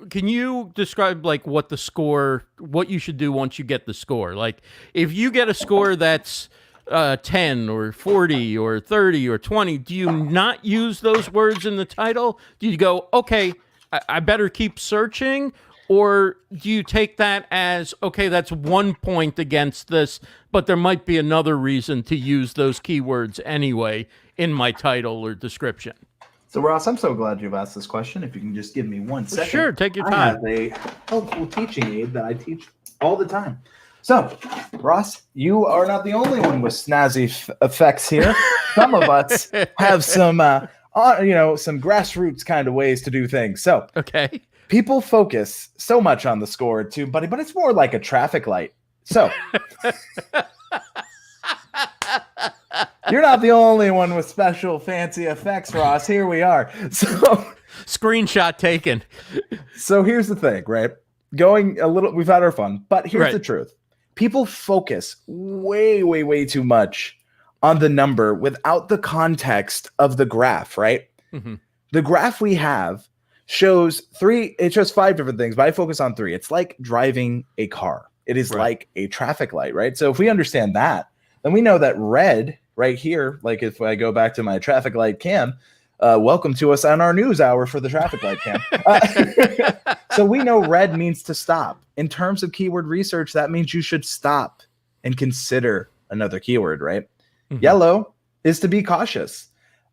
can you describe like what you should do once you get the score? Like if you get a score that's 10 or 40 or 30 or 20, do you not use those words in the title? Do you go, okay, I better keep searching? Or do you take that as, okay, that's 1 point against this, but there might be another reason to use those keywords anyway in my title or description? So, Ross, I'm so glad you've asked this question. If you can just give me 1 second. Sure, take your time. I have a helpful teaching aid that I teach all the time. So, Ross, you are not the only one with snazzy effects here. Some of us have some, some grassroots kind of ways to do things. So, okay. People focus so much on the score too, buddy, but it's more like a traffic light. So you're not the only one with special fancy effects, Ross. Here we are. So screenshot taken. So here's the thing, right? We've had our fun, but here's the truth. People focus way, way, way too much on the number without the context of the graph, right? Mm-hmm. The graph we have shows 5 different things, but I focus on 3. It's like driving a car. It is like a traffic light, right? So if we understand that, then we know that red right here, like if I go back to my traffic light cam, welcome to us on our news hour for the traffic light cam. So we know red means to stop. In terms of keyword research, that means you should stop and consider another keyword, right? Mm-hmm. Yellow is to be cautious.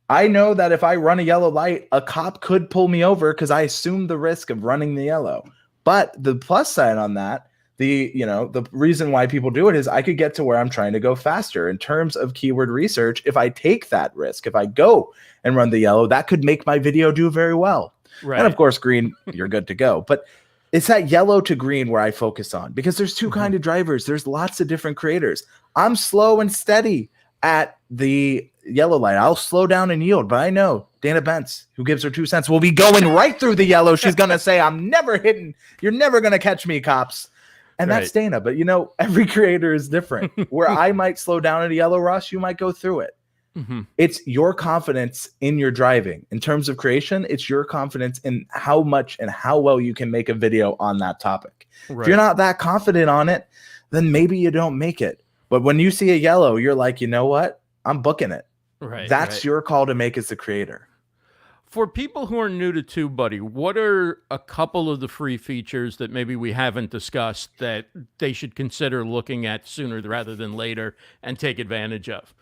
I know that if I run a yellow light, a cop could pull me over because I assume the risk of running the yellow. But the plus side on that, the reason why people do it is I could get to where I'm trying to go faster. In terms of keyword research, if I take that risk, if I go and run the yellow, that could make my video do very well. Right. And of course, green, you're good to go. But it's that yellow to green where I focus on because there's two kind of drivers. There's lots of different creators. I'm slow and steady at the yellow light. I'll slow down and yield, but I know Dana Bentz, who gives her 2 cents, will be going right through the yellow. She's going to say, I'm never hitting. You're never going to catch me, cops. And that's Dana. But, every creator is different. Where I might slow down at a yellow, Ross, you might go through it. Mm-hmm. It's your confidence in your driving. In terms of creation, it's your confidence in how much and how well you can make a video on that topic. Right. If you're not that confident on it, then maybe you don't make it. But when you see a yellow, you're like, you know what? I'm booking it. Right. That's your call to make as the creator. For people who are new to TubeBuddy, what are a couple of the free features that maybe we haven't discussed that they should consider looking at sooner rather than later and take advantage of?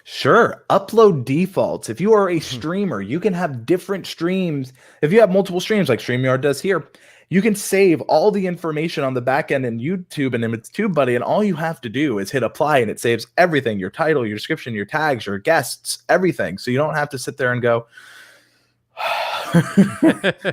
Sure. Upload defaults. If you are a streamer, you can have different streams. If you have multiple streams like StreamYard does here, you can save all the information on the back end in YouTube and it's TubeBuddy, and all you have to do is hit apply and it saves everything, your title, your description, your tags, your guests, everything. So you don't have to sit there and go,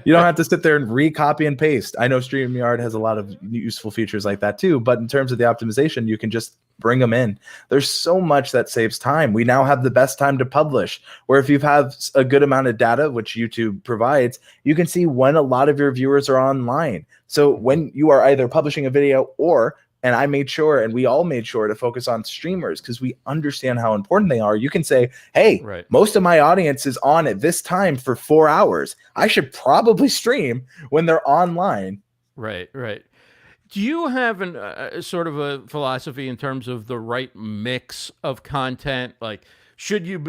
you don't have to sit there and recopy and paste. I know StreamYard has a lot of useful features like that too, but in terms of the optimization, you can just bring them in. There's so much that saves time. We now have the best time to publish, where if you have a good amount of data, which YouTube provides, you can see when a lot of your viewers are online. So when you are either publishing a video and I made sure, and we all made sure to focus on streamers because we understand how important they are. You can say, hey, most of my audience is on at this time for 4 hours. I should probably stream when they're online. Right. Do you have a sort of a philosophy in terms of the right mix of content? Like, should you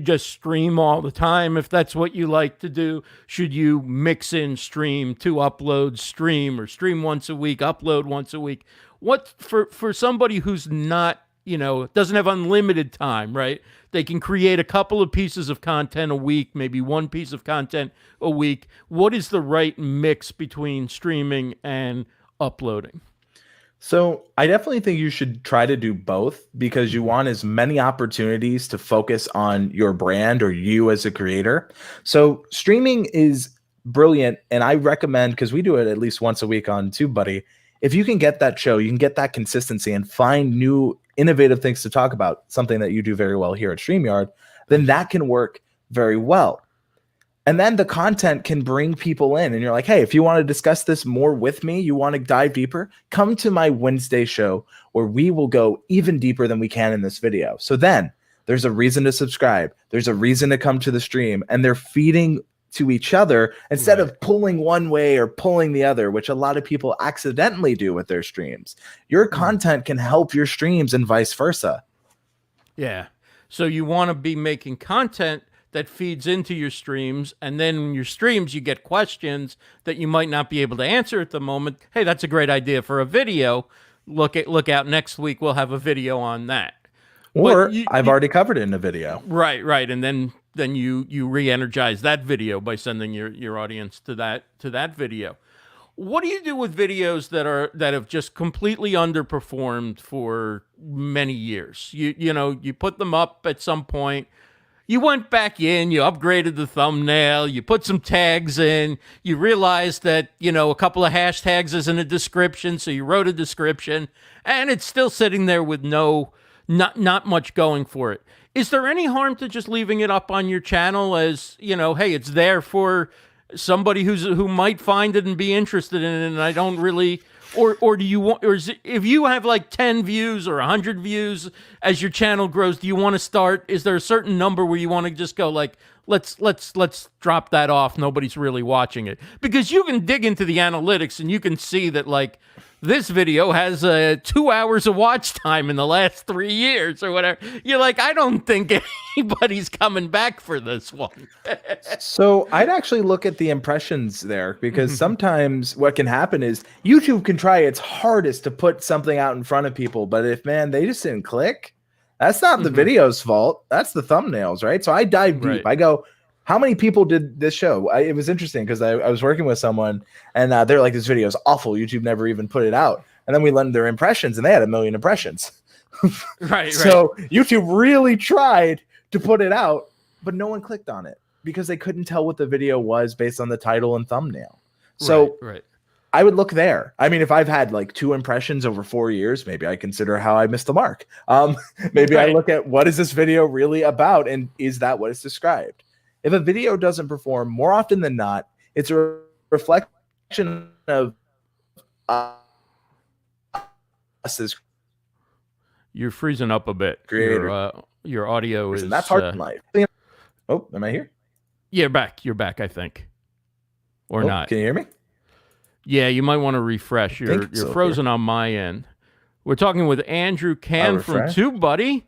just stream all the time if that's what you like to do? Should you mix in stream, 2 uploads, stream, or stream once a week, upload once a week? What for somebody who's not, doesn't have unlimited time, right? They can create a couple of pieces of content a week, maybe 1 piece of content a week. What is the right mix between streaming and uploading? So I definitely think you should try to do both because you want as many opportunities to focus on your brand or you as a creator. So streaming is brilliant. And I recommend, because we do it at least once a week on TubeBuddy, if you can get that show, you can get that consistency and find new innovative things to talk about, something that you do very well here at StreamYard, then that can work very well. And then the content can bring people in, and you're like, hey, if you want to discuss this more with me, you want to dive deeper, come to my Wednesday show where we will go even deeper than we can in this video. So then there's a reason to subscribe. There's a reason to come to the stream, and they're feeding to each other instead of pulling one way or pulling the other, which a lot of people accidentally do with their streams. Your content can help your streams and vice versa. Yeah. So you want to be making content that feeds into your streams, and then in your streams you get questions that you might not be able to answer at the moment. Hey, that's a great idea for a video. Look out next week, we'll have a video on that. Or I've already covered it in a video. Right. And then you re-energize that video by sending your audience to that video. What do you do with videos that have just completely underperformed for many years? You put them up at some point. You went back in, you upgraded the thumbnail, you put some tags in, you realized that, a couple of hashtags is in a description, so you wrote a description, and it's still sitting there with not much going for it. Is there any harm to just leaving it up on your channel as, hey, it's there for somebody who might find it and be interested in it, and I don't really... Or do you want, or is it, if you have like 10 views or 100 views as your channel grows, do you want to start? Is there a certain number where you want to just go like, let's drop that off? Nobody's really watching it, because you can dig into the analytics and you can see that like this video has 2 hours of watch time in the last 3 years or whatever. You're like, I don't think anybody's coming back for this one. So I'd actually look at the impressions there, because sometimes what can happen is YouTube can try its hardest to put something out in front of people, but if they just didn't click, that's not the video's fault. That's the thumbnails, right? So I dive deep. I go, how many people did this show? It was interesting because I was working with someone, and they're like, this video is awful. YouTube never even put it out. And then we learned their impressions, and they had 1 million impressions. Right. So YouTube really tried to put it out, but no one clicked on it because they couldn't tell what the video was based on the title and thumbnail. So I would look there. I mean, if I've had like 2 impressions over 4 years, maybe I consider how I missed the mark. Maybe I look at what is this video really about, and is that what it's described? If a video doesn't perform, more often than not, it's a reflection of us as You're freezing up a bit. creators. Your audio is... That's hard in life. Oh, am I here? You're back, I think. Or not. Can you hear me? Yeah, you might want to refresh. You're frozen on my end. We're talking with Andrew Can from TubeBuddy,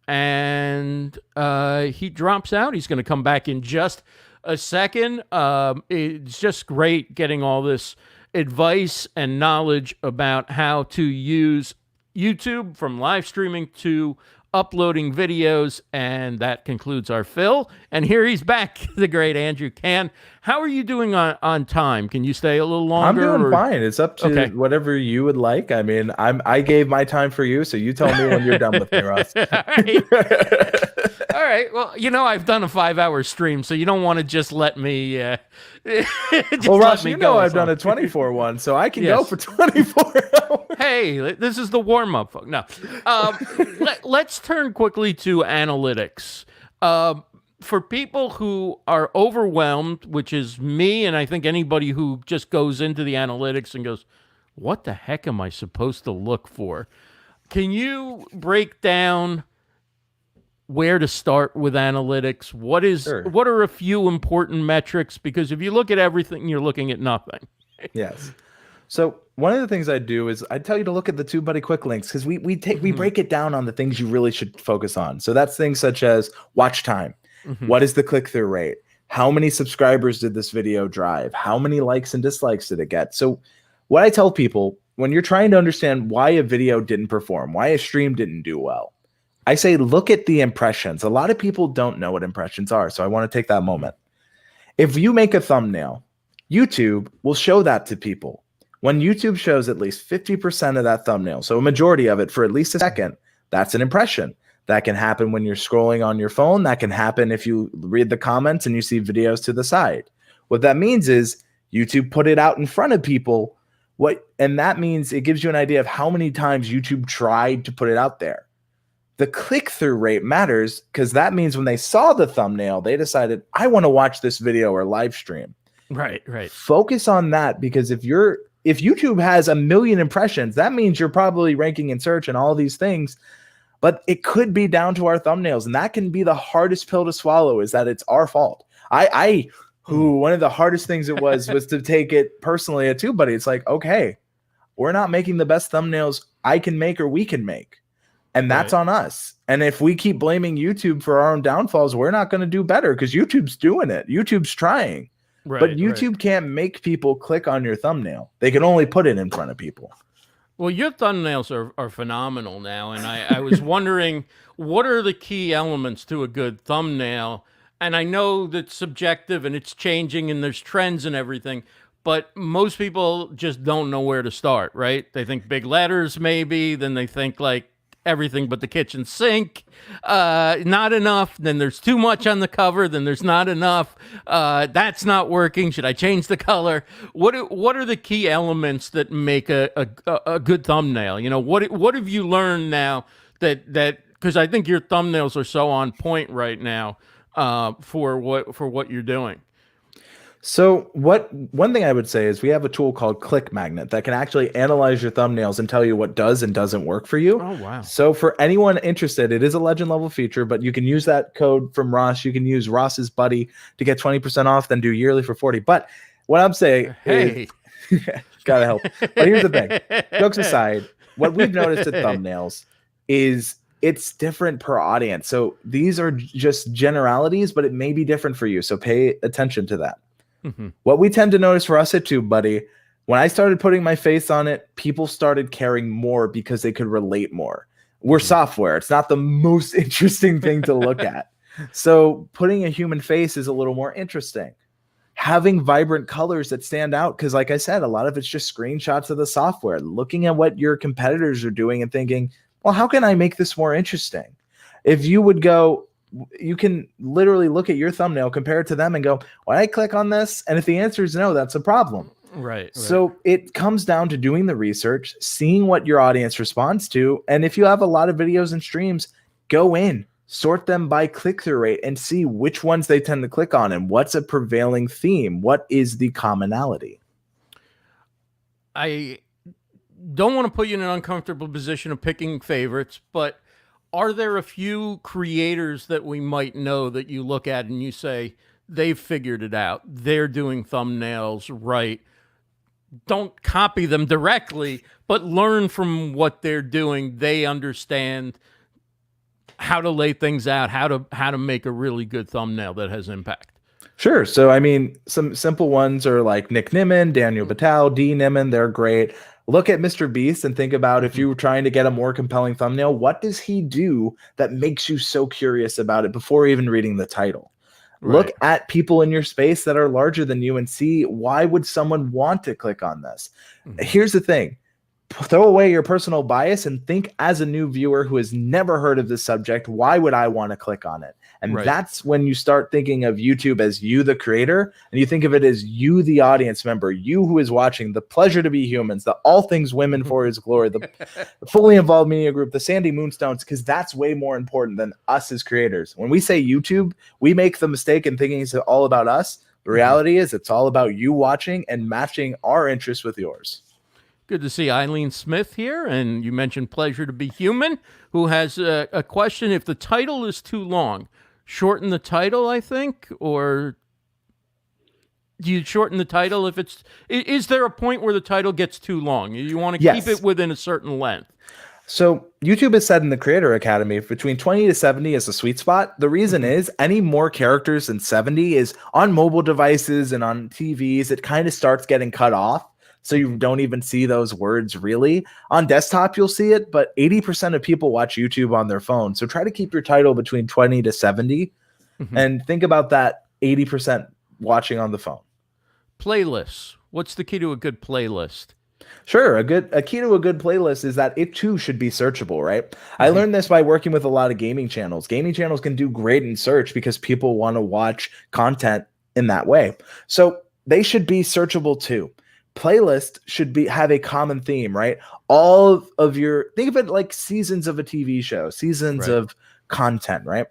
and he drops out. He's going to come back in just a second. It's just great getting all this advice and knowledge about how to use YouTube, from live streaming to uploading videos, and that concludes our fill. And here he's back, the great Andrew Can. How are you doing on time? Can you stay a little longer? I'm doing fine. It's up to whatever you would like. I mean, I gave my time for you, so you tell me when you're done with me, Ross. All right. Well, I've done a 5-hour stream, so you don't want to just let me. Well, Ross, I've done a 24 one, so I can go for 24 hours. Hey, this is the warm up. No, let's turn quickly to analytics. For people who are overwhelmed, which is me, and I think anybody who just goes into the analytics and goes, "What the heck am I supposed to look for?" Can you break down where to start with analytics? What are a few important metrics? Because if you look at everything, you're looking at nothing. Yes. So one of the things I do is I tell you to look at the TubeBuddy Quick Links, because we break it down on the things you really should focus on. So that's things such as watch time. What is the click-through rate? How many subscribers did this video drive? How many likes and dislikes did it get? So what I tell people when you're trying to understand why a video didn't perform, why a stream didn't do well, I say, look at the impressions. A lot of people don't know what impressions are, so I want to take that moment. If you make a thumbnail, YouTube will show that to people. When YouTube shows at least 50% of that thumbnail, so a majority of it for at least a second, that's an impression. That can happen when you're scrolling on your phone. That can happen if you read the comments and you see videos to the side. What that means is YouTube put it out in front of people. And that means it gives you an idea of how many times YouTube tried to put it out there. The click-through rate matters because that means when they saw the thumbnail, they decided, I want to watch this video or live stream. Right. Focus on that, because if YouTube has 1 million impressions, that means you're probably ranking in search and all these things. But it could be down to our thumbnails, and that can be the hardest pill to swallow, is that it's our fault. One of the hardest things it was to take it personally at TubeBuddy. It's like, okay, we're not making the best thumbnails I can make or we can make. And that's on us. And if we keep blaming YouTube for our own downfalls, we're not going to do better, because YouTube's doing it. YouTube's trying. Right, but YouTube can't make people click on your thumbnail. They can only put it in front of people. Well, your thumbnails are phenomenal now. And I was wondering, what are the key elements to a good thumbnail? And I know that's subjective and it's changing and there's trends and everything, but most people just don't know where to start, right? They think big letters maybe, then they think like everything but the kitchen sink, not enough, then there's too much on the cover, then there's not enough, that's not working, should I change the color? What are the key elements that make a good thumbnail? You know, what have you learned now that because I think your thumbnails are so on point right now for what you're doing? So one thing I would say is we have a tool called Click Magnet that can actually analyze your thumbnails and tell you what does and doesn't work for you. Oh, wow. So for anyone interested, it is a legend level feature, but you can use that code from Ross. You can use Ross's buddy to get 20% off, then do yearly for 40. But what I'm saying is, gotta help. But here's the thing. Jokes aside, what we've noticed at thumbnails is it's different per audience. So these are just generalities, but it may be different for you. So pay attention to that. What we tend to notice for us at TubeBuddy, when I started putting my face on it, people started caring more because they could relate more. We're software. It's not the most interesting thing to look at. So putting a human face is a little more interesting. Having vibrant colors that stand out, because like I said, a lot of it's just screenshots of the software, looking at what your competitors are doing and thinking, well, how can I make this more interesting? If you would go, you can literally look at your thumbnail, compare it to them and go, when I click on this, and if the answer is no, that's a problem. Right. So it comes down to doing the research, seeing what your audience responds to. And if you have a lot of videos and streams, go in, sort them by click-through rate and see which ones they tend to click on and what's a prevailing theme. What is the commonality? I don't want to put you in an uncomfortable position of picking favorites, but are there a few creators that we might know that you look at and you say, they've figured it out, they're doing thumbnails right? Don't copy them directly, but learn from what they're doing. They understand how to lay things out, how to make a really good thumbnail that has impact. Sure. So, I mean, some simple ones are like Nick Nimmin, Daniel Batal, D. Nimmin. They're great. Look at Mr. Beast and think about, if you were trying to get a more compelling thumbnail, what does he do that makes you so curious about it before even reading the title? Right. Look at people in your space that are larger than you and see, why would someone want to click on this? Here's the thing. Throw away your personal bias and think as a new viewer who has never heard of this subject, why would I want to click on it? And that's when you start thinking of YouTube as you, the creator, and you think of it as you, the audience member, you who is watching, the pleasure to be humans, the all things women for his glory, the fully involved media group, the Sandy Moonstones, because that's way more important than us as creators. When we say YouTube, we make the mistake in thinking it's all about us. The reality is it's all about you watching and matching our interests with yours. Good to see Eileen Smith here, and you mentioned pleasure to be human, who has a question. If the title is too long, shorten the title, I think, or do you shorten the title if it's, is there a point where the title gets too long? You want to keep it within a certain length. So YouTube has said in the Creator Academy, between 20 to 70 is a sweet spot. The reason is any more characters than 70 is on mobile devices and on TVs, it kind of starts getting cut off. So you don't even see those words really. On desktop, you'll see it, but 80% of people watch YouTube on their phone. So try to keep your title between 20 to 70 and think about that 80% watching on the phone. Playlists. What's the key to a good playlist? Sure. A key to a good playlist is that it too should be searchable, right? I learned this by working with a lot of gaming channels. Gaming channels can do great in search because people want to watch content in that way. So they should be searchable too. playlist should have a common theme, right? All of your, think of it like seasons of a TV show, seasons of content, right?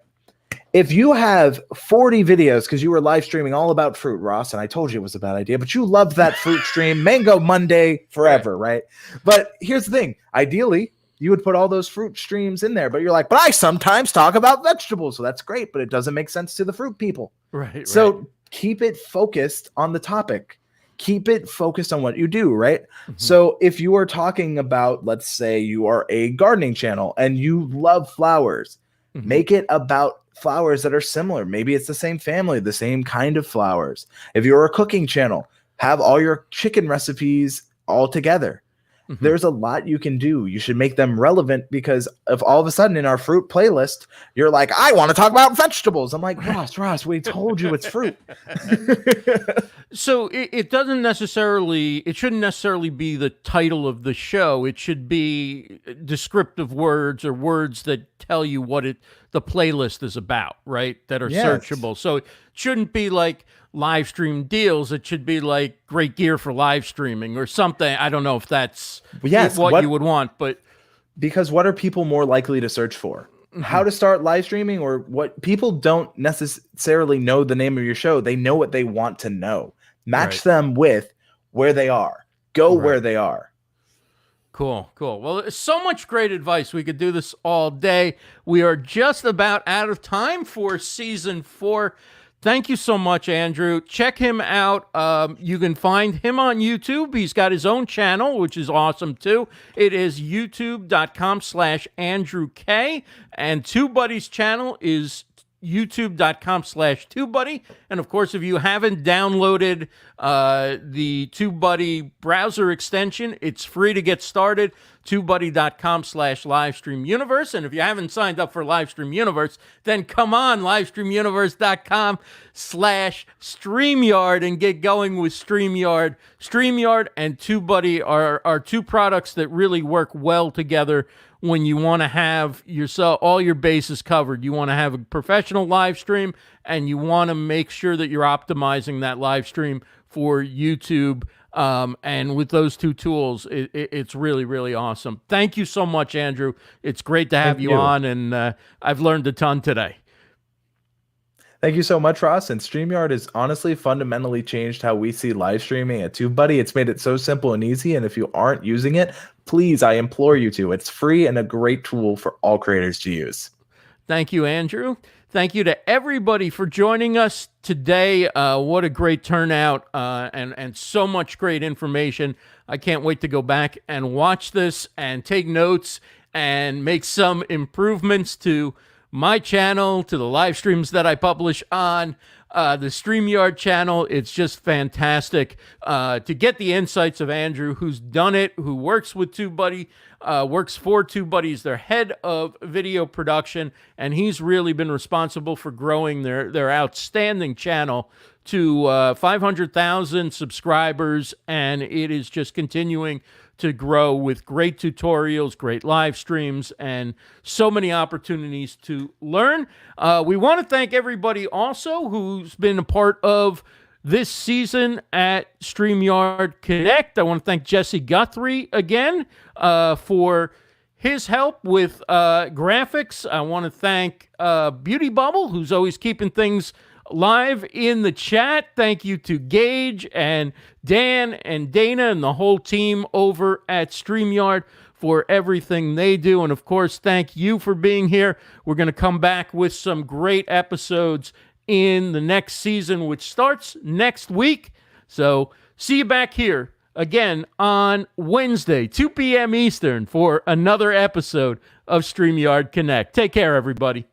If you have 40 videos, because you were live streaming all about fruit, Ross, and I told you it was a bad idea, but you loved that fruit stream, Mango Monday forever, right? But here's the thing. Ideally, you would put all those fruit streams in there, but you're like, but I sometimes talk about vegetables. So that's great, but it doesn't make sense to the fruit people. Right. So keep it focused on the topic. Keep it focused on what you do, right? So if you are talking about, let's say you are a gardening channel and you love flowers, make it about flowers that are similar. Maybe it's the same family, the same kind of flowers. If you're a cooking channel, have all your chicken recipes all together. There's a lot you can do. You should make them relevant, because if all of a sudden in our fruit playlist, you're like, I want to talk about vegetables. I'm like, Ross, we told you it's fruit. So it shouldn't necessarily be the title of the show. It should be descriptive words or words that tell you what the playlist is about, right? That are searchable. So it shouldn't be like live stream deals. It should be like great gear for live streaming or something. I don't know if that's what you would want, but because what are people more likely to search for? How to start live streaming, or what? People don't necessarily know the name of your show. They know what they want to know. Match them with where they are. Go where they are. Cool. Well, so much great advice. We could do this all day. We are just about out of time for season 4. Thank you so much, Andrew. Check him out. You can find him on YouTube. He's got his own channel, which is awesome, too. It is youtube.com/AndrewK. And TubeBuddy's channel is youtube.com/TubeBuddy. And of course, if you haven't downloaded the TubeBuddy browser extension, it's free to get started. TubeBuddy.com/LivestreamUniverse. And if you haven't signed up for Livestream Universe, then come on, LivestreamUniverse.com/StreamYard and get going with StreamYard. StreamYard and TubeBuddy are two products that really work well together when you want to have all your bases covered. You want to have a professional live stream, and you want to make sure that you're optimizing that live stream for YouTube. And with those two tools, it's really, really awesome. Thank you so much, Andrew. It's great to have you on, and I've learned a ton today. Thank you so much, Ross. And StreamYard has honestly fundamentally changed how we see live streaming at TubeBuddy. It's made it so simple and easy. And if you aren't using it, please, I implore you to. It's free and a great tool for all creators to use. Thank you, Andrew. Thank you to everybody for joining us today. What a great turnout and so much great information. I can't wait to go back and watch this and take notes and make some improvements to my channel, to the live streams that I publish on the StreamYard channel. It's just fantastic to get the insights of Andrew, who's done it, who works with TubeBuddy, works for TubeBuddy. He's their head of video production, and he's really been responsible for growing their outstanding channel to 500,000 subscribers, and it is just continuing to grow with great tutorials, great live streams, and so many opportunities to learn. We want to thank everybody also who's been a part of this season at StreamYard Connect. I want to thank Jesse Guthrie again for his help with graphics. I want to thank Beauty Bubble, who's always keeping things live in the chat. Thank you to Gage and Dan and Dana and the whole team over at StreamYard for everything they do. And of course, thank you for being here. We're going to come back with some great episodes in the next season, which starts next week. So see you back here again on Wednesday, 2 p.m. Eastern, for another episode of StreamYard Connect. Take care, everybody.